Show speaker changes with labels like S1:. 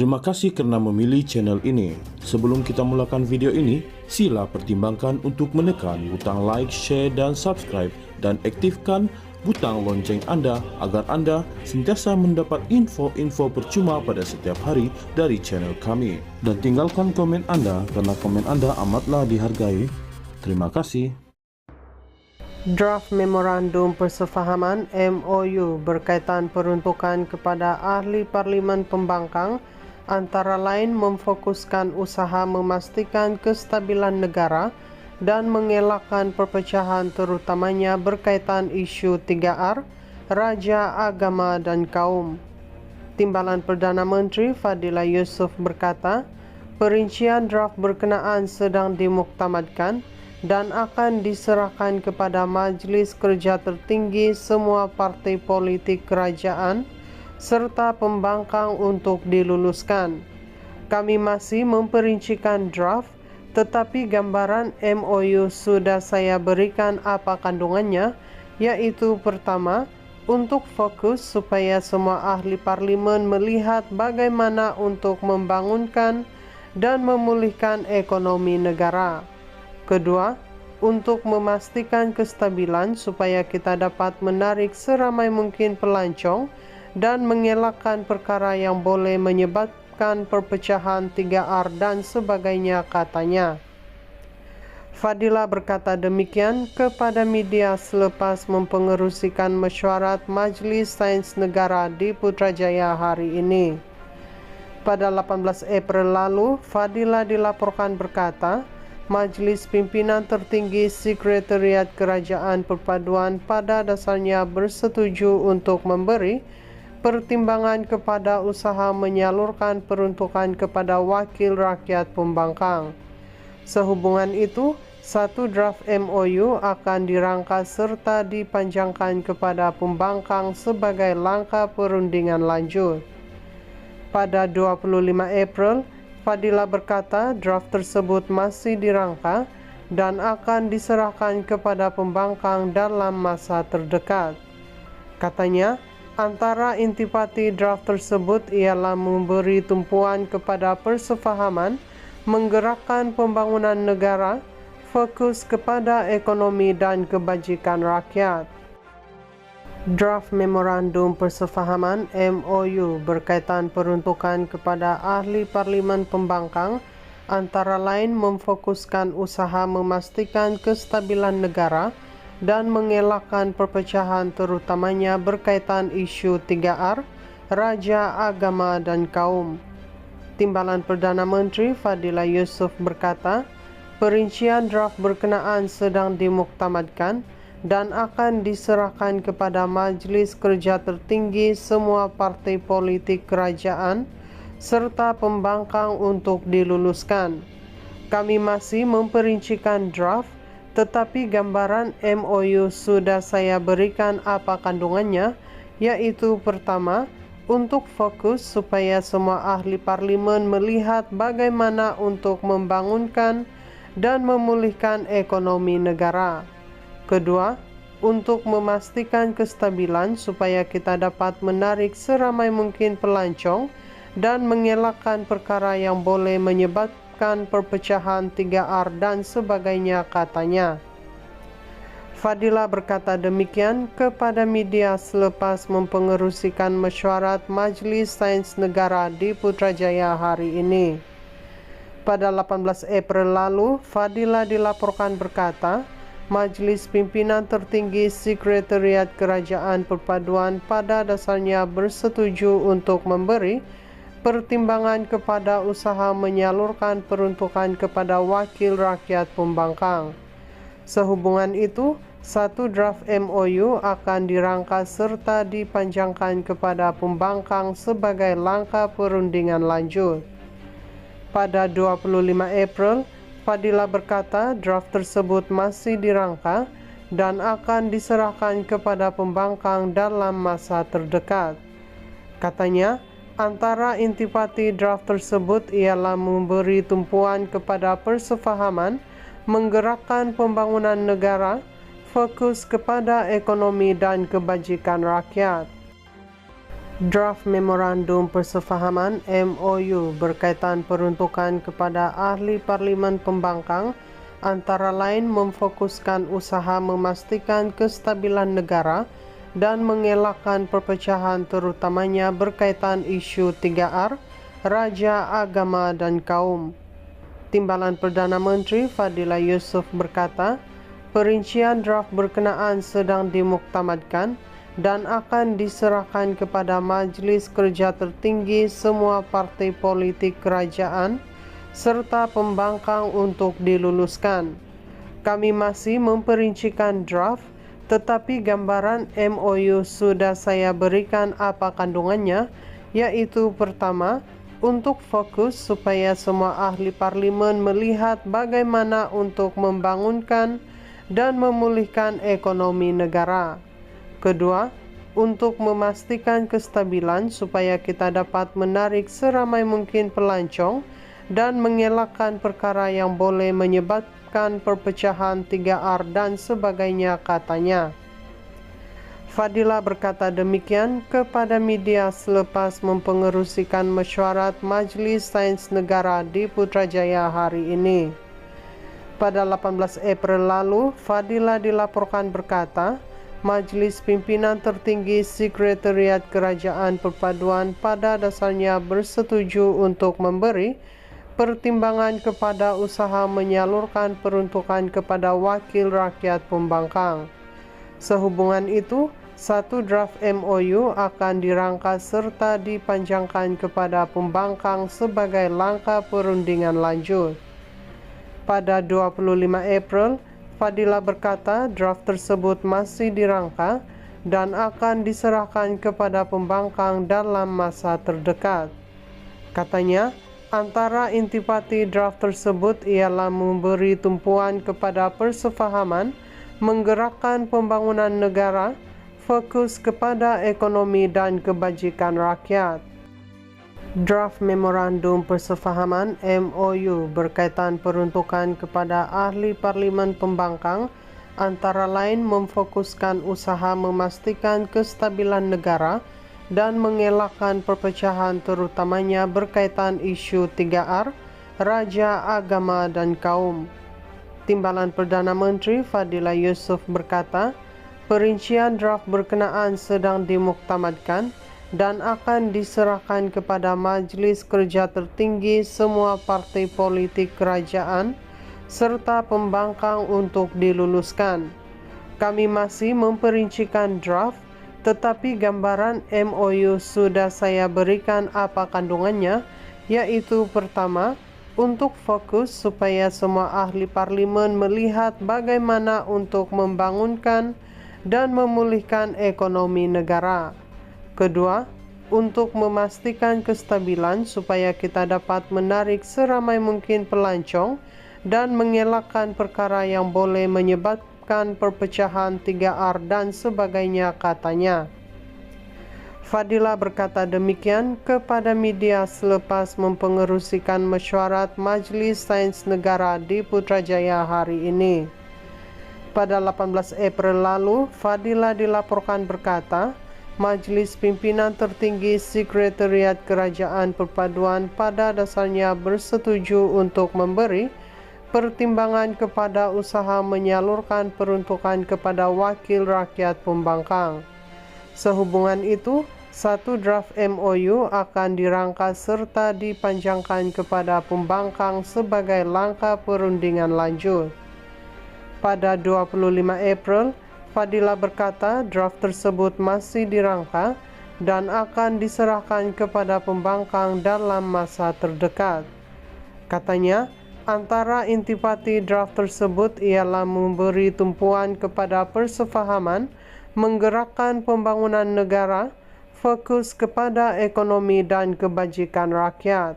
S1: Terima kasih karena memilih channel ini. Sebelum kita mulakan video ini, sila pertimbangkan untuk menekan butang like, share, dan subscribe, dan aktifkan butang lonceng Anda agar Anda sentiasa mendapat info-info percuma pada setiap hari dari channel kami. Dan tinggalkan komen Anda karena komen Anda amatlah dihargai. Terima kasih.
S2: Draft Memorandum Persefahaman MOU berkaitan peruntukan kepada ahli Parlimen Pembangkang antara lain memfokuskan usaha memastikan kestabilan negara dan mengelakkan perpecahan terutamanya berkaitan isu 3R, Raja, Agama dan Kaum. Timbalan Perdana Menteri Fadila Yusof berkata, perincian draft berkenaan sedang dimuktamadkan dan akan diserahkan kepada Majlis Kerja Tertinggi semua parti politik kerajaan serta pembangkang untuk diluluskan. Kami masih memperincikan draft, tetapi gambaran MOU sudah saya berikan apa kandungannya, yaitu pertama, untuk fokus supaya semua ahli parlimen melihat bagaimana untuk membangunkan dan memulihkan ekonomi negara. Kedua, untuk memastikan kestabilan supaya kita dapat menarik seramai mungkin pelancong dan mengelakkan perkara yang boleh menyebabkan perpecahan 3R dan sebagainya, katanya. Fadila berkata demikian kepada media selepas mempengerusikan mesyuarat Majlis Sains Negara di Putrajaya hari ini. Pada 18 April lalu, Fadila dilaporkan berkata, Majlis Pimpinan Tertinggi Sekretariat Kerajaan Perpaduan pada dasarnya bersetuju untuk memberi pertimbangan kepada usaha menyalurkan peruntukan kepada wakil rakyat pembangkang. Sehubungan itu, satu draft MOU akan dirangka serta dipanjangkan kepada pembangkang sebagai langkah perundingan lanjut. Pada 25 April, Fadila berkata draft tersebut masih dirangka dan akan diserahkan kepada pembangkang dalam masa terdekat. Katanya, antara intipati draft tersebut ialah memberi tumpuan kepada persefahaman, menggerakkan pembangunan negara, fokus kepada ekonomi dan kebajikan rakyat. Draft Memorandum Persefahaman MOU berkaitan peruntukan kepada ahli Parlimen Pembangkang antara lain memfokuskan usaha memastikan kestabilan negara dan mengelakkan perpecahan terutamanya berkaitan isu 3R, Raja, Agama dan Kaum. Timbalan Perdana Menteri Fadila Yusof berkata, perincian draft berkenaan sedang dimuktamadkan dan akan diserahkan kepada Majlis Kerja Tertinggi semua parti politik kerajaan serta pembangkang untuk diluluskan. Kami masih memperincikan draft, tetapi gambaran MOU sudah saya berikan apa kandungannya, yaitu pertama, untuk fokus supaya semua ahli parlimen melihat bagaimana untuk membangunkan dan memulihkan ekonomi negara. Kedua, untuk memastikan kestabilan supaya kita dapat menarik seramai mungkin pelancong dan mengelakkan perkara yang boleh menyebabkan perpecahan 3R dan sebagainya, katanya. Fadila berkata demikian kepada media selepas mempengerusikan mesyuarat Majlis Sains Negara di Putrajaya hari ini. Pada 18 April lalu, Fadila dilaporkan berkata, Majlis Pimpinan Tertinggi Sekretariat Kerajaan Perpaduan pada dasarnya bersetuju untuk memberi pertimbangan kepada usaha menyalurkan peruntukan kepada wakil rakyat pembangkang. Sehubungan itu, satu draft MOU akan dirangka serta dipanjangkan kepada pembangkang sebagai langkah perundingan lanjut. Pada 25 April, Fadila berkata draft tersebut masih dirangka dan akan diserahkan kepada pembangkang dalam masa terdekat. Katanya, Antara intipati draft tersebut ialah memberi tumpuan kepada persefahaman, menggerakkan pembangunan negara, fokus kepada ekonomi dan kebajikan rakyat. Draft Memorandum Persefahaman MOU berkaitan peruntukan kepada ahli parlimen pembangkang antara lain memfokuskan usaha memastikan kestabilan negara dan mengelakkan perpecahan terutamanya berkaitan isu 3R, raja, agama dan kaum. Timbalan Perdana Menteri Fadila Yusof berkata, perincian draft berkenaan sedang dimuktamadkan dan akan diserahkan kepada Majlis Kerja Tertinggi semua parti politik kerajaan serta pembangkang untuk diluluskan. Kami masih memperincikan draft, tetapi gambaran MOU sudah saya berikan apa kandungannya, yaitu pertama, untuk fokus supaya semua ahli parlimen melihat bagaimana untuk membangunkan dan memulihkan ekonomi negara. Kedua, untuk memastikan kestabilan supaya kita dapat menarik seramai mungkin pelancong dan mengelakkan perkara yang boleh menyebabkan perpecahan 3R dan sebagainya, katanya. Fadila berkata demikian kepada media selepas mempengerusikan mesyuarat Majlis Sains Negara di Putrajaya hari ini. Pada 18 April lalu, Fadila dilaporkan berkata, Majlis Pimpinan Tertinggi Sekretariat Kerajaan Perpaduan pada dasarnya bersetuju untuk memberi pertimbangan kepada usaha menyalurkan peruntukan kepada wakil rakyat pembangkang. Sehubungan itu, satu draft MOU akan dirangka serta dipanjangkan kepada pembangkang sebagai langkah perundingan lanjut. Pada 25 April, Fadila berkata draft tersebut masih dirangka dan akan diserahkan kepada pembangkang dalam masa terdekat. Katanya, antara intipati draft tersebut ialah memberi tumpuan kepada persefahaman, menggerakkan pembangunan negara, fokus kepada ekonomi dan kebajikan rakyat. Draft Memorandum Persefahaman MOU berkaitan peruntukan kepada ahli parlimen pembangkang antara lain memfokuskan usaha memastikan kestabilan negara dan mengelakkan perpecahan terutamanya berkaitan isu 3R, raja, agama dan kaum. Timbalan Perdana Menteri Fadila Yusof berkata, perincian draft berkenaan sedang dimuktamadkan dan akan diserahkan kepada Majlis Kerja Tertinggi semua parti politik kerajaan serta pembangkang untuk diluluskan. Kami masih memperincikan draft, tetapi gambaran MOU sudah saya berikan apa kandungannya, yaitu pertama, untuk fokus supaya semua ahli parlimen melihat bagaimana untuk membangunkan dan memulihkan ekonomi negara. Kedua, untuk memastikan kestabilan supaya kita dapat menarik seramai mungkin pelancong dan mengelakkan perkara yang boleh menyebabkan perpecahan 3R dan sebagainya, katanya. Fadila berkata demikian kepada media selepas mempengerusikan mesyuarat Majlis Sains Negara di Putrajaya hari ini. Pada 18 April lalu, Fadila dilaporkan berkata, Majlis Pimpinan Tertinggi Sekretariat Kerajaan Perpaduan pada dasarnya bersetuju untuk memberi pertimbangan kepada usaha menyalurkan peruntukan kepada wakil rakyat pembangkang. Sehubungan itu, satu draft MOU akan dirangka serta dipanjangkan kepada pembangkang sebagai langkah perundingan lanjut. Pada 25 April, Fadila berkata draft tersebut masih dirangka dan akan diserahkan kepada pembangkang dalam masa terdekat. Katanya, antara intipati draft tersebut ialah memberi tumpuan kepada persefahaman, menggerakkan pembangunan negara, fokus kepada ekonomi dan kebajikan rakyat.